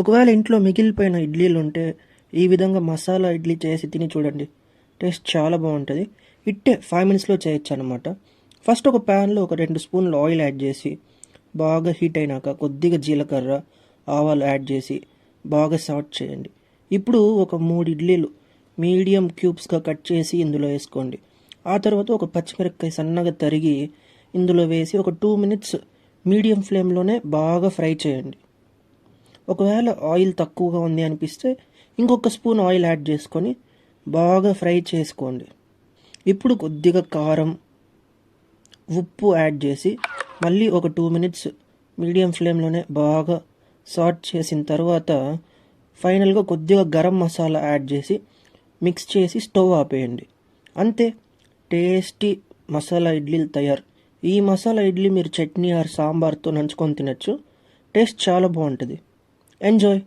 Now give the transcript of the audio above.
ఒకవేళ ఇంట్లో మిగిలిపోయిన ఇడ్లీలు ఉంటే ఈ విధంగా మసాలా ఇడ్లీ చేసి తిని చూడండి. టేస్ట్ చాలా బాగుంటుంది. ఇట్టే 5 మినిట్స్లో చేయొచ్చు అనమాట. ఫస్ట్ ఒక ప్యాన్లో ఒక 2 స్పూన్లు ఆయిల్ యాడ్ చేసి బాగా హీట్ అయినాక కొద్దిగా జీలకర్ర, ఆవాలు యాడ్ చేసి బాగా సాట్ చేయండి. ఇప్పుడు ఒక 3 ఇడ్లీలు మీడియం క్యూబ్స్గా కట్ చేసి ఇందులో వేసుకోండి. ఆ తర్వాత ఒక పచ్చిమిరపకాయ సన్నగా తరిగి ఇందులో వేసి ఒక 2 మినిట్స్ మీడియం ఫ్లేమ్లోనే బాగా ఫ్రై చేయండి. ఒకవేళ ఆయిల్ తక్కువగా ఉంది అనిపిస్తే ఇంకొక స్పూన్ ఆయిల్ యాడ్ చేసుకొని బాగా ఫ్రై చేసుకోండి. ఇప్పుడు కొద్దిగా కారం, ఉప్పు యాడ్ చేసి మళ్ళీ ఒక 2 మినిట్స్ మీడియం ఫ్లేమ్లోనే బాగా సాట్ చేసిన తర్వాత ఫైనల్గా కొద్దిగా గరం మసాలా యాడ్ చేసి మిక్స్ చేసి స్టవ్ ఆపేయండి. అంతే, టేస్టీ మసాలా ఇడ్లీలు తయారు. ఈ మసాలా ఇడ్లీ మీరు చట్నీ ఆర్ సాంబార్తో నంచుకొని తినచ్చు. టేస్ట్ చాలా బాగుంటుంది. ఎంజాయ్.